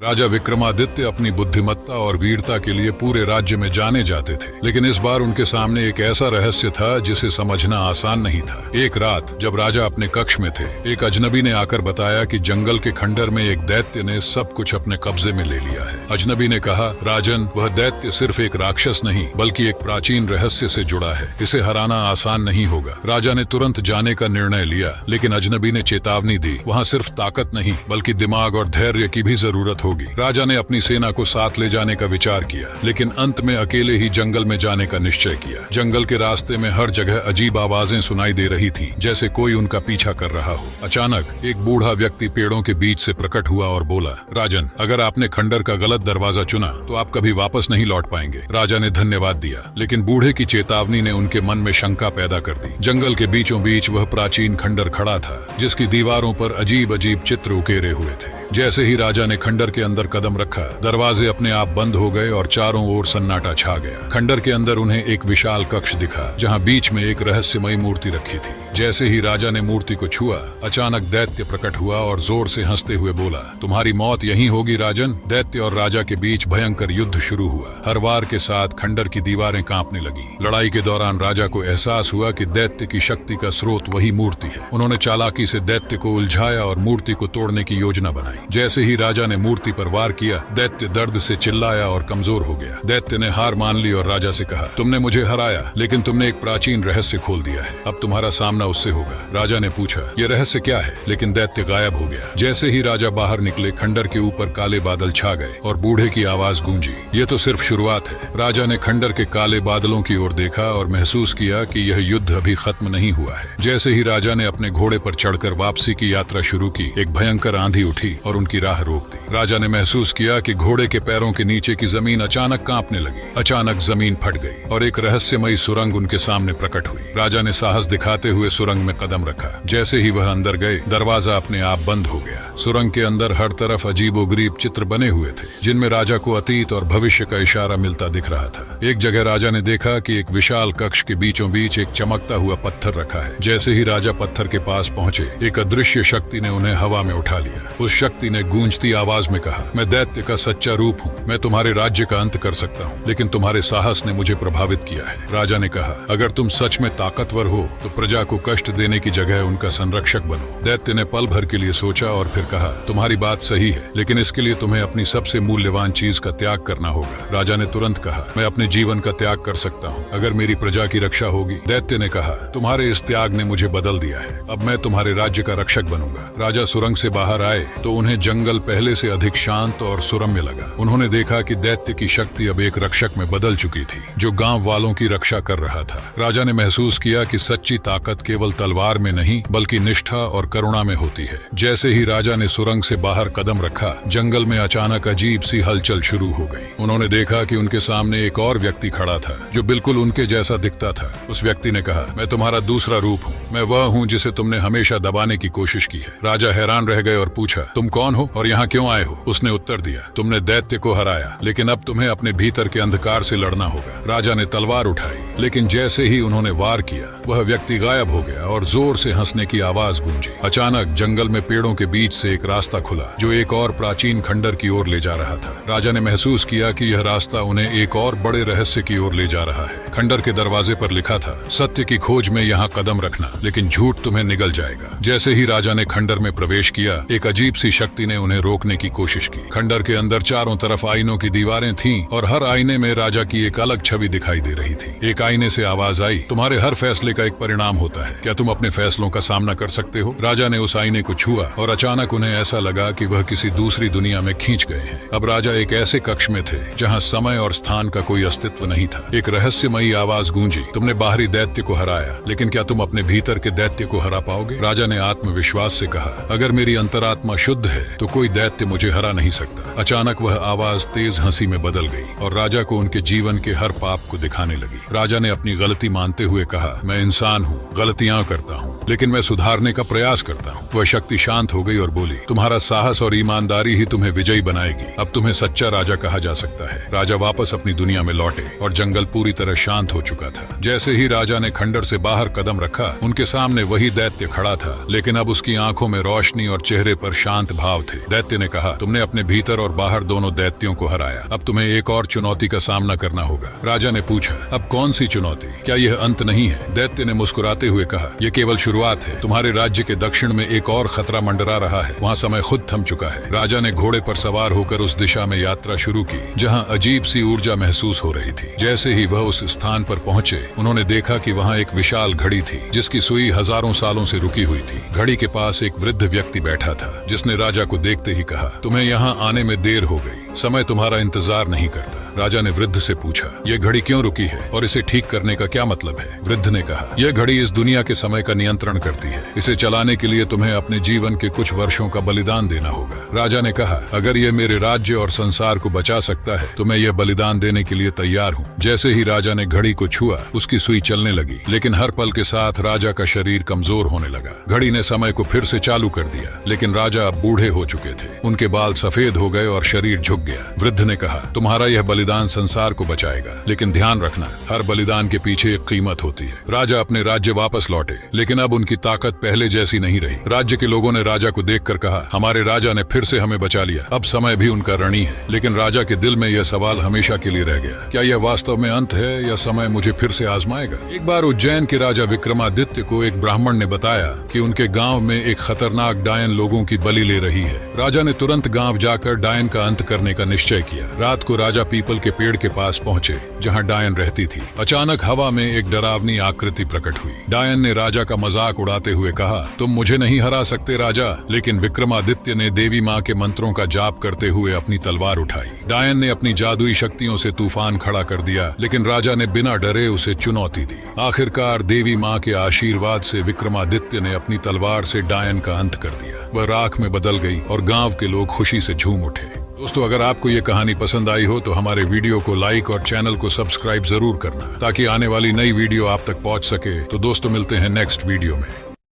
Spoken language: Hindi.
राजा विक्रमादित्य अपनी बुद्धिमत्ता और वीरता के लिए पूरे राज्य में जाने जाते थे, लेकिन इस बार उनके सामने एक ऐसा रहस्य था जिसे समझना आसान नहीं था। एक रात जब राजा अपने कक्ष में थे, एक अजनबी ने आकर बताया कि जंगल के खंडर में एक दैत्य ने सब कुछ अपने कब्जे में ले लिया है। अजनबी ने कहा, राजन, वह दैत्य सिर्फ एक राक्षस नहीं बल्कि एक प्राचीन रहस्य से जुड़ा है। इसे हराना आसान नहीं होगा। राजा ने तुरंत जाने का निर्णय लिया, लेकिन अजनबी ने चेतावनी दी, वहाँ सिर्फ ताकत नहीं बल्कि दिमाग और धैर्य की भी जरूरत होगी। राजा ने अपनी सेना को साथ ले जाने का विचार किया, लेकिन अंत में अकेले ही जंगल में जाने का निश्चय किया। जंगल के रास्ते में हर जगह अजीब आवाजें सुनाई दे रही थी, जैसे कोई उनका पीछा कर रहा हो। अचानक एक बूढ़ा व्यक्ति पेड़ों के बीच से प्रकट हुआ और बोला, राजन, अगर आपने खंडर का गलत दरवाजा चुना तो आप कभी वापस नहीं लौट पाएंगे। राजा ने धन्यवाद दिया, लेकिन बूढ़े की चेतावनी ने उनके मन में शंका पैदा कर दी। जंगल के बीचों बीच वह प्राचीन खंडर खड़ा था, जिसकी दीवारों पर अजीब अजीब चित्र उकेरे हुए थे। जैसे ही राजा ने खंडर के अंदर कदम रखा, दरवाजे अपने आप बंद हो गए और चारों ओर सन्नाटा छा गया। खंडर के अंदर उन्हें एक विशाल कक्ष दिखा, जहां बीच में एक रहस्यमयी मूर्ति रखी थी। जैसे ही राजा ने मूर्ति को छुआ, अचानक दैत्य प्रकट हुआ और जोर से हंसते हुए बोला, तुम्हारी मौत यहीं होगी राजन। दैत्य और राजा के बीच भयंकर युद्ध शुरू हुआ। हर वार के साथ खंडर की दीवारें कांपने लगी। लड़ाई के दौरान राजा को एहसास हुआ कि दैत्य की शक्ति का स्रोत वही मूर्ति है। उन्होंने चालाकी से दैत्य को उलझाया और मूर्ति को तोड़ने की योजना बनाई। जैसे ही राजा ने मूर्ति पर वार किया, दैत्य दर्द से चिल्लाया और कमजोर हो गया। दैत्य ने हार मान ली और राजा से कहा, तुमने मुझे हराया, लेकिन तुमने एक प्राचीन रहस्य खोल दिया है। अब तुम्हारा सामना उससे होगा। राजा ने पूछा, यह रहस्य क्या है? लेकिन दैत्य गायब हो गया। जैसे ही राजा बाहर निकले, खंडर के ऊपर काले बादल छा गए और बूढ़े की आवाज गूंजी, ये तो सिर्फ शुरुआत है। राजा ने खंडर के काले बादलों की ओर देखा और महसूस किया कि यह युद्ध अभी खत्म नहीं हुआ है। जैसे ही राजा ने अपने घोड़े पर चढ़कर वापसी की यात्रा शुरू की, एक भयंकर आंधी उठी और उनकी राह रोक दी। राजा ने महसूस किया कि घोड़े के पैरों के नीचे की जमीन अचानक कांपने लगी। अचानक जमीन फट गई और एक रहस्यमयी सुरंग उनके सामने प्रकट हुई। राजा ने साहस दिखाते हुए सुरंग में कदम रखा। जैसे ही वह अंदर गए, दरवाजा अपने आप बंद हो गया। सुरंग के अंदर हर तरफ अजीबोगरीब चित्र बने हुए थे, जिनमें राजा को अतीत और भविष्य का इशारा मिलता दिख रहा था। एक जगह राजा ने देखा कि एक विशाल कक्ष के बीचों बीच एक चमकता हुआ पत्थर रखा है। जैसे ही राजा पत्थर के पास पहुंचे, एक अदृश्य शक्ति ने उन्हें हवा में उठा लिया। उस शक्ति ने गूंजती आवाज में कहा, मैं दैत्य का सच्चा रूप हूँ। मैं तुम्हारे राज्य का अंत कर सकता हूँ, लेकिन तुम्हारे साहस ने मुझे प्रभावित किया है। राजा ने कहा, अगर तुम सच में ताकतवर हो तो प्रजा को कष्ट देने की जगह उनका संरक्षक बनो। दैत्य ने पल भर के लिए सोचा और फिर कहा, तुम्हारी बात सही है, लेकिन इसके लिए तुम्हें अपनी सबसे मूल्यवान चीज का त्याग करना होगा। राजा ने तुरंत कहा, मैं अपने जीवन का त्याग कर सकता हूँ, अगर मेरी प्रजा की रक्षा होगी। दैत्य ने कहा, तुम्हारे इस त्याग ने मुझे बदल दिया है। अब मैं तुम्हारे राज्य का रक्षक बनूंगा। राजा सुरंग से बाहर आए तो उन्हें जंगल पहले से अधिक शांत और सुरम्य लगा। उन्होंने देखा कि दैत्य की शक्ति अब एक रक्षक में बदल चुकी थी, जो गांव वालों की रक्षा कर रहा था। राजा ने महसूस किया कि सच्ची ताकत केवल तलवार में नहीं बल्कि निष्ठा और करुणा में होती है। जैसे ही राजा ने सुरंग से बाहर कदम रखा, जंगल में अचानक अजीब सी हलचल शुरू हो गई। उन्होंने देखा कि उनके सामने एक और व्यक्ति खड़ा था, जो बिल्कुल उनके जैसा दिखता था। उस व्यक्ति ने कहा, मैं तुम्हारा दूसरा रूप हूँ। मैं वह हूँ जिसे तुमने हमेशा दबाने की कोशिश की है। राजा हैरान रह गए और पूछा, तुम कौन हो और यहाँ क्यों आए हो? उसने उत्तर दिया, तुमने दैत्य को हराया, लेकिन अब तुम्हें अपने भीतर के अंधकार से लड़ना होगा। राजा ने तलवार उठाई, लेकिन जैसे ही उन्होंने वार किया, वह व्यक्ति गायब हो गया और जोर से हंसने की आवाज गूंजी। अचानक जंगल में पेड़ों के बीच से एक रास्ता खुला, जो एक और प्राचीन खंडर की ओर ले जा रहा था। राजा ने महसूस किया कि यह रास्ता उन्हें एक और बड़े रहस्य की ओर ले जा रहा है। खंडर के दरवाजे पर लिखा था, सत्य की खोज में यहाँ कदम रखना, लेकिन झूठ तुम्हें निगल जाएगा। जैसे ही राजा ने खंडर में प्रवेश किया, एक अजीब सी शक्ति ने उन्हें रोकने की कोशिश की। खंडर के अंदर चारों तरफ आईनों की दीवारें थीं और हर आईने में राजा की एक अलग छवि दिखाई दे रही थी। एक आईने से आवाज आई, तुम्हारे हर फैसले का एक परिणाम होता है, क्या तुम अपने फैसलों का सामना कर सकते हो? राजा ने उस आईने को छुआ और अचानक उन्हें ऐसा लगा कि वह किसी दूसरी दुनिया में खींच गए हैं। अब राजा एक ऐसे कक्ष में थे जहाँ समय और स्थान का कोई अस्तित्व नहीं था। एक रहस्यमयी आवाज गूंजी, तुमने बाहरी दैत्य को हराया, लेकिन क्या तुम अपने भीतर के दैत्य को हरा पाओगे? राजा ने आत्मविश्वास से कहा, अगर मेरी अंतरात्मा शुद्ध है तो कोई दैत्य मुझे हरा नहीं सकता। अचानक वह आवाज तेज हंसी में बदल गई और राजा को उनके जीवन के हर पाप को दिखाने लगी। राजा ने अपनी गलती मानते हुए कहा, मैं इंसान हूँ, गलतियां करता हूँ, लेकिन मैं सुधारने का प्रयास करता हूँ। वह शक्ति शांत हो गई और बोली, तुम्हारा साहस और ईमानदारी ही तुम्हें विजयी बनाएगी। अब तुम्हें सच्चा राजा कहा जा सकता है। राजा वापस अपनी दुनिया में लौटे और जंगल पूरी तरह शांत हो चुका था। जैसे ही राजा ने खंडर से बाहर कदम रखा, उनके सामने वही दैत्य खड़ा था, लेकिन अब उसकी आंखों में रोशनी और चेहरे पर शांत भाव थे। दैत्य ने कहा, तुमने अपने भीतर और बाहर दोनों दैत्यों को हराया, अब तुम्हें एक और चुनौती का सामना करना होगा। राजा ने पूछा, अब कौन सी चुनौती? क्या यह अंत नहीं है? दैत्य ने मुस्कुराते हुए कहा, यह केवल शुरुआत है। तुम्हारे राज्य के दक्षिण में एक और खतरा मंडरा रहा है, वहाँ समय खुद थम चुका है। राजा ने घोड़े पर सवार होकर उस दिशा में यात्रा शुरू की जहाँ अजीब सी ऊर्जा महसूस हो रही थी। जैसे ही वह उस स्थान पर पहुँचे, उन्होंने देखा कि वहाँ एक विशाल घड़ी थी जिसकी सुई हजारों सालों से रुकी हुई थी। घड़ी के पास एक वृद्ध व्यक्ति बैठा था जिसने राजा को देखते ही कहा, तुम्हें यहाँ आने में देर हो गई, समय तुम्हारा इंतजार नहीं करता। राजा ने वृद्ध से पूछा, यह घड़ी क्यों रुकी है और इसे ठीक करने का क्या मतलब है? वृद्ध ने कहा, यह घड़ी इस दुनिया के समय का नियंत्रण करती है। इसे चलाने के लिए तुम्हें अपने जीवन के कुछ वर्षों का बलिदान देना होगा। राजा ने कहा, अगर यह मेरे राज्य और संसार को बचा सकता है तो मैं यह बलिदान देने के लिए तैयार हूँ। जैसे ही राजा ने घड़ी को छुआ, उसकी सुई चलने लगी, लेकिन हर पल के साथ राजा का शरीर कमजोर होने लगा। घड़ी ने समय को फिर से चालू कर दिया, लेकिन राजा अब बूढ़े हो चुके थे। उनके बाल सफेद हो गए और शरीर झुक गया। वृद्ध ने कहा, तुम्हारा यह बलिदान संसार को बचाएगा, लेकिन ध्यान रखना, हर बलिदान के पीछे एक कीमत होती है। राजा अपने राज्य वापस लौटे, लेकिन अब उनकी ताकत पहले जैसी नहीं रही। राज्य के लोगों ने राजा को देखकर कहा, हमारे राजा ने फिर से हमें बचा लिया। अब समय भी उनका ऋणी है। लेकिन राजा के दिल में यह सवाल हमेशा के लिए रह गया, क्या यह वास्तव में अंत है या समय मुझे फिर से आजमाएगा? एक बार उज्जैन के राजा विक्रमादित्य को एक ब्राह्मण ने बताया कि उनके गांव में एक खतरनाक डायन लोगों की बलि ले रही है। राजा ने तुरंत गांव जाकर डायन का अंत करने का निश्चय किया। रात को राजा पीपल के पेड़ के पास पहुंचे जहां डायन रहती थी। अचानक हवा में एक डरावनी आकृति प्रकट हुई। डायन ने राजा का मजाक उड़ाते हुए कहा, तुम मुझे नहीं हरा सकते राजा। लेकिन विक्रमादित्य ने देवी माँ के मंत्रों का जाप करते हुए अपनी तलवार उठाई। डायन ने अपनी जादुई शक्तियों से तूफान खड़ा कर दिया, लेकिन राजा ने बिना डरे उसे चुनौती दी। आखिरकार देवी माँ के आशीर्वाद से विक्रमादित्य ने अपनी तलवार से डायन का अंत कर दिया। वह राख में बदल गई और गांव के लोग खुशी से झूम उठे। दोस्तों, अगर आपको ये कहानी पसंद आई हो तो हमारे वीडियो को लाइक और चैनल को सब्सक्राइब जरूर करना ताकि आने वाली नई वीडियो आप तक पहुंच सके। तो दोस्तों, मिलते हैं नेक्स्ट वीडियो में।